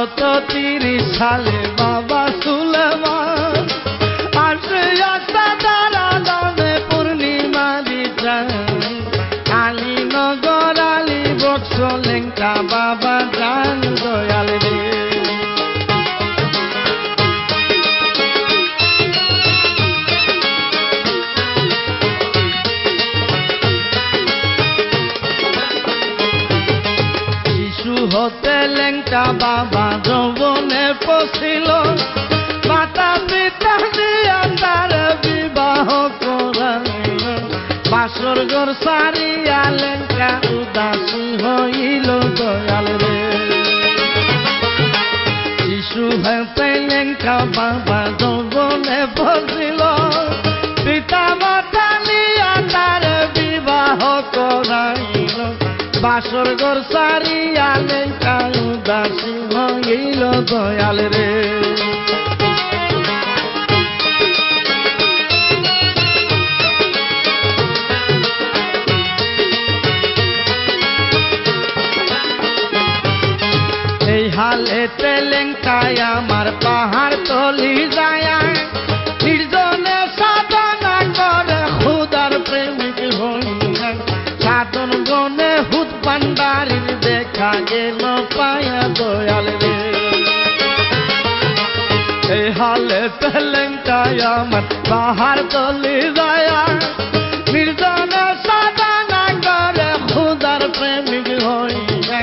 1230 সালে বাবা সুলেমান আসে একটা তারা নামে পূর্ণিমারি চান আলীনগর আলী বক্স লেঙ্কা বাবা জান দয়াল রে হতে লেঙ্কা বাবা যৌবনে পছিল মাতা পিতা দিয়া তার বিবাহ করাইল বাসর ঘর সারিয়া লেঙ্কা উদাসী হইল দয়াল রে শিশু হতে লেঙ্কা বাবা যৌবনে পছিল পিতা মাতা নিয়া তার বিবাহ করাইল বাসর ঘর সারিয়া লেঙ্কা উদাসী হইল দয়াল রে এই হালেতে লেঙ্কায় আমার পাহাড় তলি যায় নির্জনে সাধনা করে খুদার প্রেমিক হইয়া সাধন বনে হুদ ভান্ডারির দেখা গেল পায়া দয়াল রে এই হালে লেঙ্কায় আমার পাহাড় তলি যায় নির্জনে সাধনা করে খুদার প্রেমিক হইয়া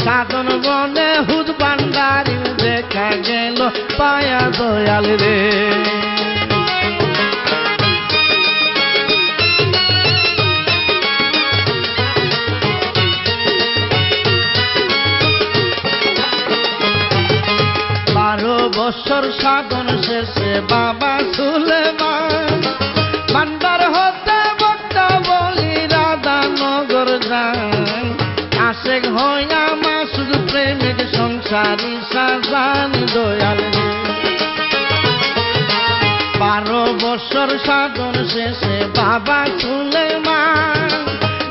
সাধন বনে হুদ ভান্ডারির দেখা গেল পায়া দয়াল রে বছর সাধন শেষে বাবা সুলেমান ভান্ডার হতে বক্তা বলি রাধানগর যান আশেক হইয়া মাসুদ প্রেমিক সংসারী সাজান দয়াল রে 12 বছর সাধন শেষে বাবা সুলেমান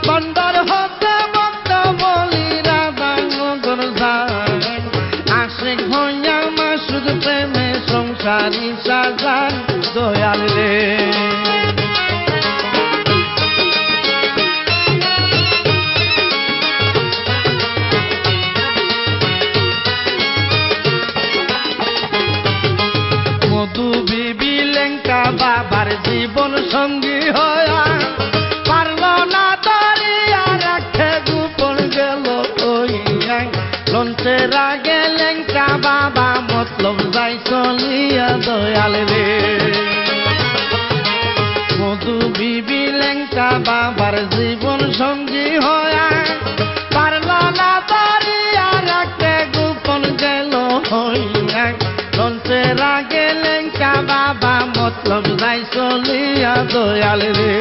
ভান্ডার হতে বক্তা বলি রাধানগর যান আশেক হইয়া মাসুদ প্রেমে সংসারী সাজান দয়াল রে মধু বিবি লেঙ্কা বাবার জীবন সঙ্গী হয়া পারল না ধরিয়া রাখে গোপন গেল হইয়া লঞ্চের আগে লেঙ্কা বাবা মতলব যাই চলিয়া দয়াল রে মধু বিবি লেঙ্কা বাবার জীবন সঙ্গী হয়া পারল না ধরিয়া রাখতে গোপন গেল হইয়া লঞ্চের আগে লেঙ্কা বাবা মতলব যাই চলিয়া দয়াল রে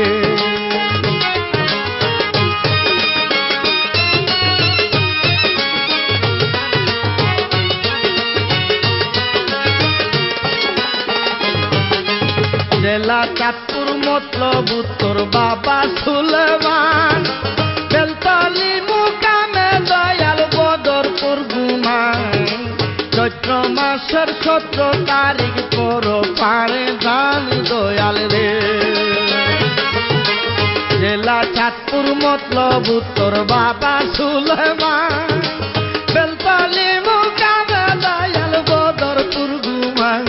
জেলা চাঁদপুর মতলব উত্তর বাবা সুলেমান বেলতলি মুকামে দয়াল বদরপুর গুমান চৈত্র মাসের 17 তারিখ পর পারে যান দয়াল রে জেলা চাঁদপুর মতলব উত্তর বাবা সুলেমান বেলতলি মুকামে দয়াল বদরপুর গুমান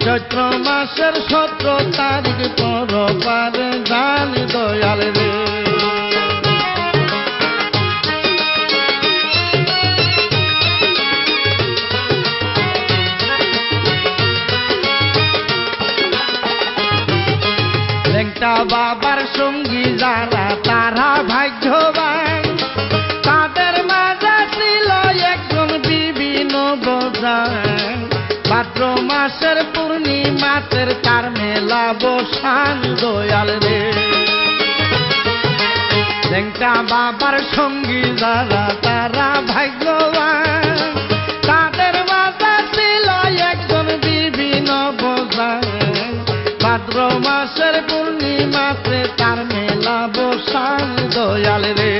চৈত্র মাসের 17 তারিখ পর পারে যান দয়াল রে লেঙ্কা বাবার সঙ্গী যারা তারা ভাগ্যবান তাদের মাঝে ছিল একজন বিবি নবজান ভাদ্র মাসের পূর্ণিমাতের তার মেলা বসান দয়াল রে লেঙ্কা বাবার সঙ্গী যারা তারা ভাগ্যবান তাদের মাঝে ছিল একজন বিবি নবজান ভাদ্র মাসের পূর্ণিমাতে তার মেলা বসান দয়াল রে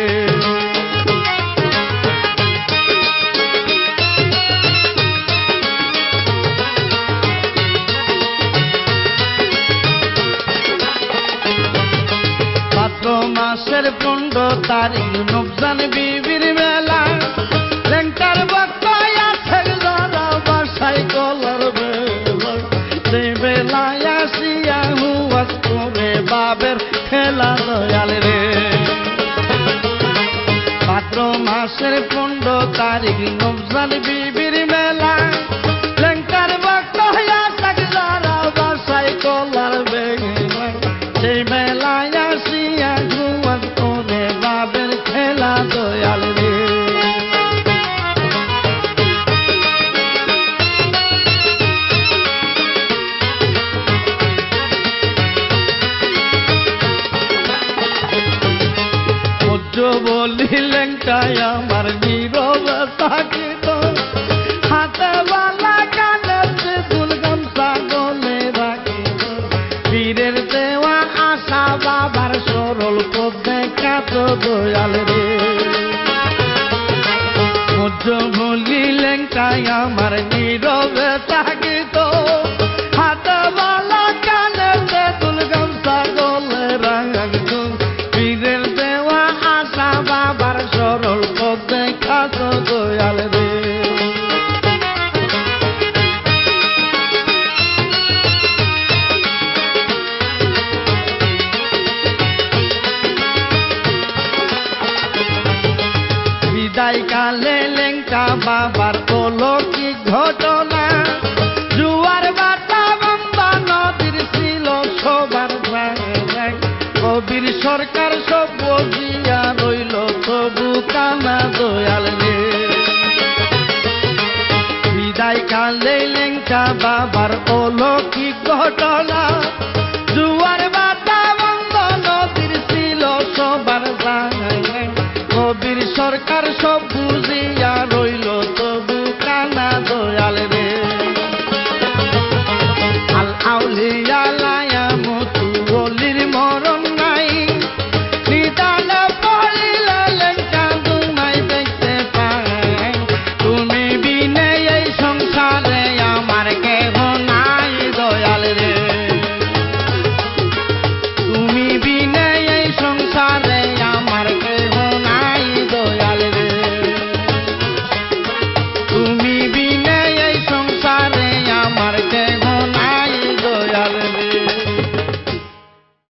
মাসের 15 তারিখ নবজান বিবির মেলা লেংটার বক্তায় আছে যারা বাসায় কলার বেলা সেই বেলায় আসিয়া হুয়াস করে বাবের খেলা দয়াল রে ভাদ্র মাসের 15 তারিখ নবজান বিবির মেলা লেংটার বক্তায় আছে যারা বাসায় কলার বেলা সেই বেলায় আসিয়া হুয়াস করে বাবের খেলা দয়াল রে বলিলেন তাই আমার নীরবে থাকিত হাতে বালা কানে ফুল গামছা গলে রাখিত পীরের দেওয়া আশা বাবার সরল পথে কাত দয়াল রে বলিলেন তাই আমার নীরবে থাকিত হাতে বালা কানে ফুল গামছা গলে রাখিত পীরের দেওয়া আশা বাবার সরল পথে খাত দয়াল রে বিদায় কালে লেংটা বাবার অলৌকিক ঘটনা জুয়ার বাটা বন্দা নদীর ছিল সবার কবির সরকার সব বজিয়া রইল তবু কানা দয়াল রে বিদায় কালে লেংটা বাবার অলৌকিক ঘটনা